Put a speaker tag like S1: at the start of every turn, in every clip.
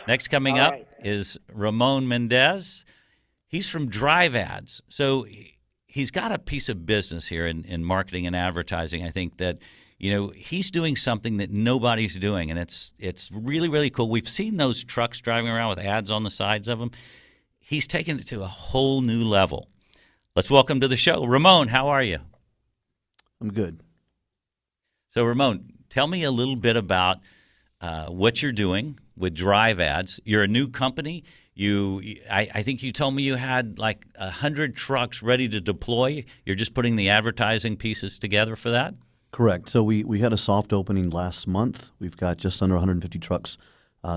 S1: Next coming
S2: All
S1: up
S2: right.
S1: is Ramon Mendez. He's from DriveAds. So he's got a piece of business here in marketing and advertising. I think that he's doing something that nobody's doing, and it's really, really cool. We've seen those trucks driving around with ads on the sides of them. He's taken it to a whole new level. Let's welcome to the show, Ramon. How are you?
S3: I'm good.
S1: So, Ramon, tell me a little bit about what you're doing with DriveAds. You're a new company. I think you told me you had like 100 trucks ready to deploy. You're just putting the advertising pieces together for that?
S3: Correct. So we had a soft opening last month. We've got just under 150 trucks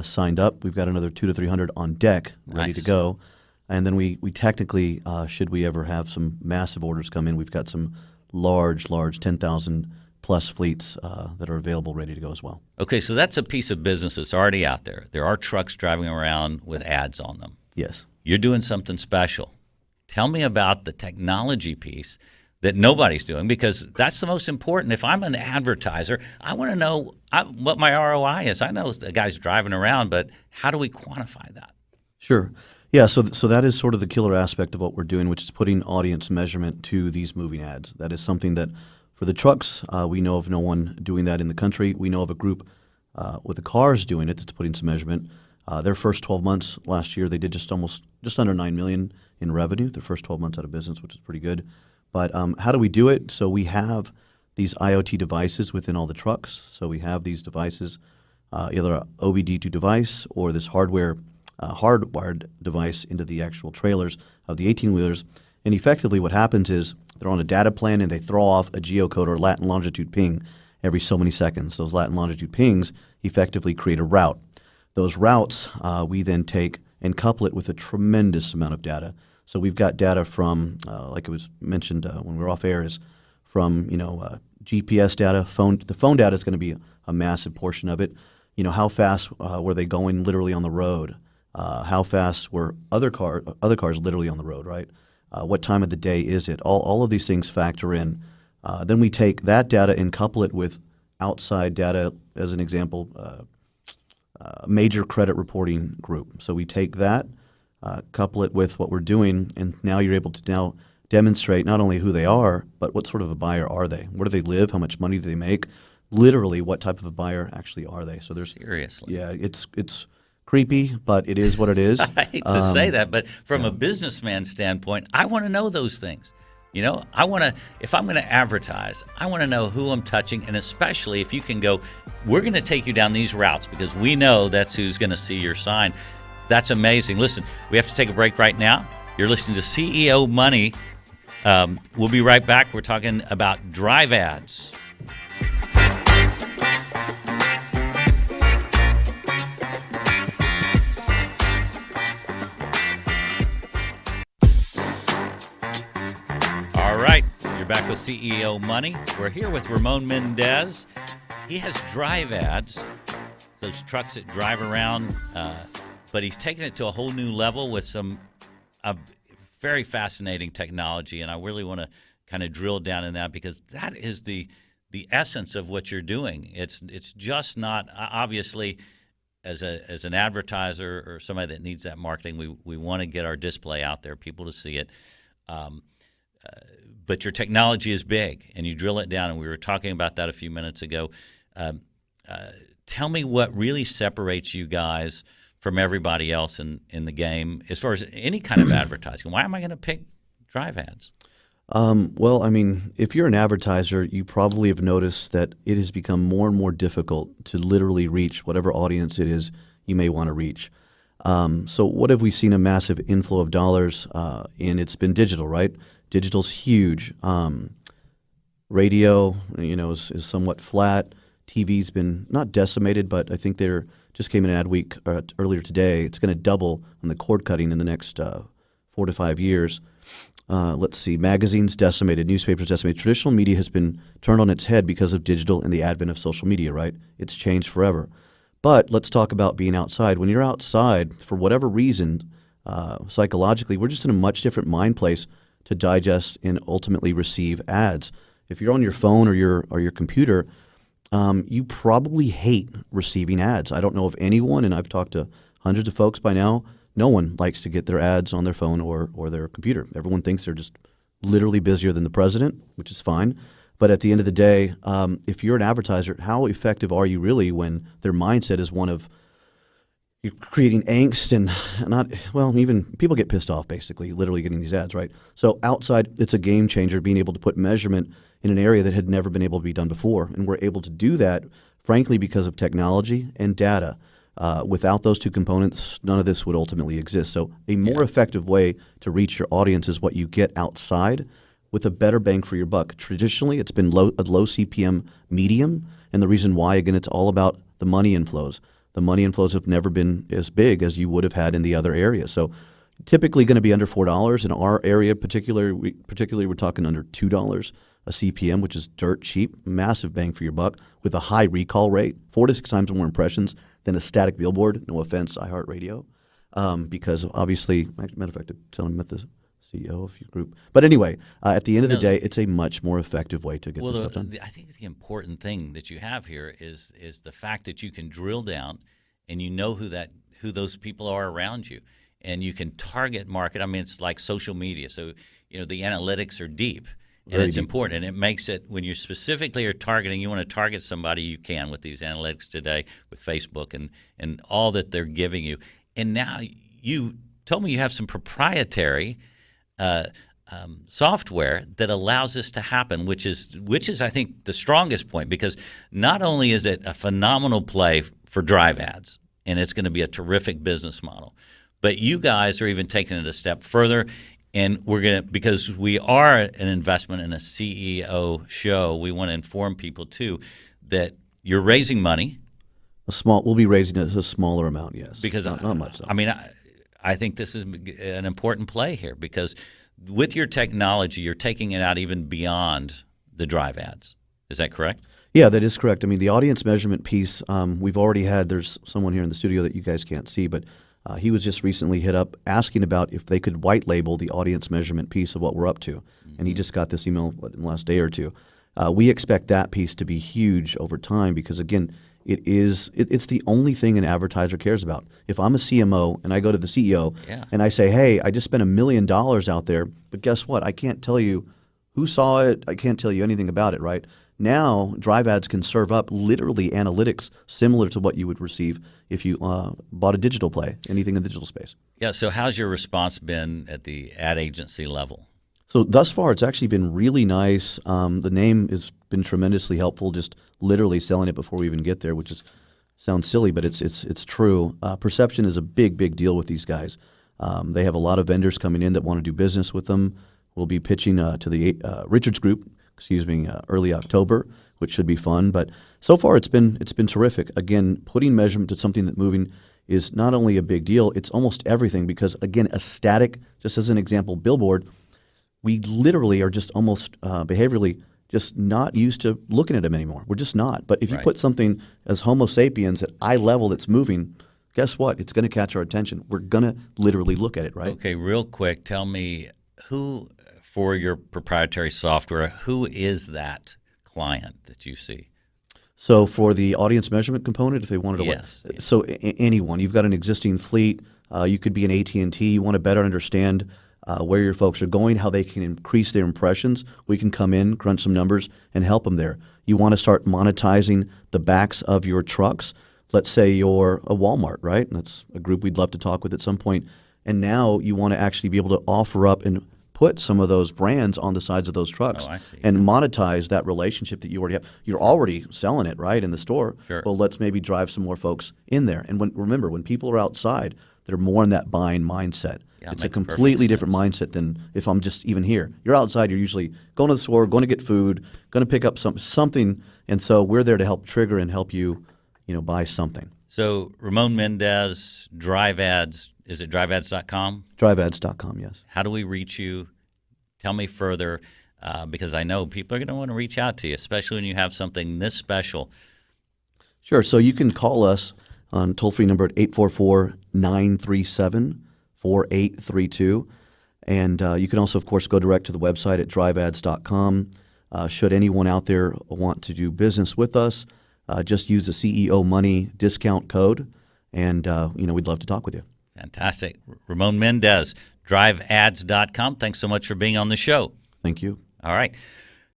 S3: signed up. We've got another 200 to 300 on deck ready to go. And then we technically, should we ever have some massive orders come in, we've got some large 10,000 plus fleets that are available, ready to go as well.
S1: Okay, so that's a piece of business that's already out there. There are trucks driving around with ads on them.
S3: Yes.
S1: You're doing something special. Tell me about the technology piece that nobody's doing, because that's the most important. If I'm an advertiser, I want to know what my ROI is. I know the guy's driving around, but how do we quantify that?
S3: Sure. Yeah, so that is sort of the killer aspect of what we're doing, which is putting audience measurement to these moving ads. That is something that for the trucks, we know of no one doing that in the country. We know of a group with the cars doing it that's putting some measurement. Their first 12 months last year, they did just under $9 million in revenue. Their first 12 months out of business, which is pretty good. But how do we do it? So we have these IoT devices within all the trucks. So we have these devices, either an OBD2 device or this hardwired device into the actual trailers of the 18-wheelers. And effectively what happens is they're on a data plan and they throw off a geocode or lat and longitude ping every so many seconds. Those lat and longitude pings effectively create a route. Those routes we then take and couple it with a tremendous amount of data. So we've got data from, like it was mentioned when we were off air, is from GPS data. The phone data is going to be a massive portion of it. How fast were they going literally on the road? How fast were other cars literally on the road, right? What time of the day is it? All of these things factor in. Then we take that data and couple it with outside data, as an example, major credit reporting group. So we take that, couple it with what we're doing, and now you're able to now demonstrate not only who they are, but what sort of a buyer are they? Where do they live? How much money do they make? Literally, what type of a buyer actually are they? So there's
S1: Seriously.
S3: Yeah, it's creepy, but it is what it is.
S1: I hate to say that, but from a businessman standpoint, I want to know those things. I want to, if I'm going to advertise, I want to know who I'm touching, and especially if you can go, we're going to take you down these routes because we know that's who's going to see your sign. That's amazing. Listen, we have to take a break right now. You're listening to CEO Money. We'll be right back. We're talking about DriveAds. All right, you're back with CEO Money. We're here with Ramon Mendez. He has DriveAds, those trucks that drive around, but he's taken it to a whole new level with some very fascinating technology, and I really want to kind of drill down in that because that is the essence of what you're doing. It's just not, obviously, as an advertiser or somebody that needs that marketing, we want to get our display out there, people to see it. But your technology is big, and you drill it down, and we were talking about that a few minutes ago. Tell me what really separates you guys from everybody else in the game as far as any kind of advertising. Why am I going to pick DriveAds?
S3: Well, I mean, if you're an advertiser, you probably have noticed that it has become more and more difficult to literally reach whatever audience it is you may want to reach. So what have we seen a massive inflow of dollars in? It's been digital, right? Digital's huge. Radio, is somewhat flat. TV's been not decimated, but I think they're just came in ad week earlier today. It's going to double on the cord cutting in the next 4 to 5 years. Let's see, magazines decimated, newspapers decimated. Traditional media has been turned on its head because of digital and the advent of social media, right? It's changed forever. But let's talk about being outside. When you're outside, for whatever reason, psychologically, we're just in a much different mind place to digest and ultimately receive ads. If you're on your phone or your computer, you probably hate receiving ads. I don't know of anyone, and I've talked to hundreds of folks by now. No one likes to get their ads on their phone or their computer. Everyone thinks they're just literally busier than the president, which is fine. But at the end of the day, if you're an advertiser, how effective are you really when their mindset is one of you're creating angst and even people get pissed off basically, literally getting these ads, right? So outside, it's a game changer being able to put measurement in an area that had never been able to be done before. And we're able to do that, frankly, because of technology and data. Without those two components, none of this would ultimately exist. So a more effective way to reach your audience is what you get outside with a better bang for your buck. Traditionally, it's been a low CPM medium, and the reason why, again, it's all about the money inflows. The money inflows have never been as big as you would have had in the other areas. So typically going to be under $4. In our area, particularly we're talking under $2 a CPM, which is dirt cheap, massive bang for your buck, with a high recall rate, 4 to 6 times more impressions than a static billboard. No offense, iHeartRadio, because obviously, matter of fact, I'm telling him at the CEO of your group. But anyway, at the end of the day, it's a much more effective way to get this stuff done.
S1: I think the important thing that you have here is the fact that you can drill down and you know who those people are around you, and you can target market. I mean, it's like social media. So, the analytics are deep. And it's important, and it makes it, when you specifically are targeting, you want to target somebody, you can with these analytics today, with Facebook and all that they're giving you. And now you told me you have some proprietary software that allows this to happen, which is I think the strongest point, because not only is it a phenomenal play for DriveAds, and it's going to be a terrific business model, but you guys are even taking it a step further. And we're going to, because we are an investment in a CEO show, we want to inform people too that you're raising money.
S3: We'll be raising a smaller amount, yes.
S1: Because
S3: not much. Though.
S1: I mean, I think this is an important play here, because with your technology, you're taking it out even beyond the DriveAds. Is that correct?
S3: Yeah, that is correct. I mean, the audience measurement piece, we've already had. There's someone here in the studio that you guys can't see, but. He was just recently hit up asking about if they could white label the audience measurement piece of what we're up to. And he just got this email in the last day or two. We expect that piece to be huge over time because, again, it's the only thing an advertiser cares about. If I'm a CMO and I go to the CEO and I say, hey, I just spent $1 million out there, but guess what? I can't tell you who saw it. I can't tell you anything about it, right? Now, DriveAds can serve up literally analytics similar to what you would receive if you bought a digital play, anything in the digital space.
S1: Yeah, so how's your response been at the ad agency level?
S3: So thus far, it's actually been really nice. The name has been tremendously helpful, just literally selling it before we even get there, which sounds silly, but it's true. Perception is a big deal with these guys. They have a lot of vendors coming in that want to do business with them. We'll be pitching to the Richards Group, early October, which should be fun. But so far, it's been terrific. Again, putting measurement to something that's moving is not only a big deal, it's almost everything. Because again, a static, just as an example, billboard, we literally are just almost behaviorally just not used to looking at them anymore. We're just not. But if you put something as Homo sapiens at eye level that's moving, guess what? It's going to catch our attention. We're going to literally look at it, right?
S1: Okay, real quick, tell me who. For your proprietary software, who is that client that you see?
S3: So for the audience measurement component, if they wanted to,
S1: yes.
S3: So anyone, you've got an existing fleet, you could be an AT&T, you want to better understand where your folks are going, how they can increase their impressions. We can come in, crunch some numbers, and help them there. You want to start monetizing the backs of your trucks. Let's say you're a Walmart, right? And that's a group we'd love to talk with at some point. And now you want to actually be able to offer up and put some of those brands on the sides of those trucks and monetize that relationship that you already have. You're already selling it, right, in the store.
S1: Sure.
S3: Well, let's maybe drive some more folks in there. And remember, when people are outside, they're more in that buying mindset.
S1: Yeah,
S3: it's a completely different mindset than if I'm just even here. You're outside, you're usually going to the store, going to get food, going to pick up something. And so we're there to help trigger and help you, buy something.
S1: So Ramon Mendez, DriveAds, is it DriveAds.com?
S3: DriveAds.com, yes.
S1: How do we reach you? Tell me further, because I know people are going to want to reach out to you, especially when you have something this special.
S3: Sure. So you can call us on toll-free number at 844-937-4832. And you can also, of course, go direct to the website at driveads.com. Should anyone out there want to do business with us, just use the CEO Money discount code, and we'd love to talk with you.
S1: Fantastic. Ramon Mendez, DriveAds.com. Thanks so much for being on the show.
S3: Thank you.
S1: All right.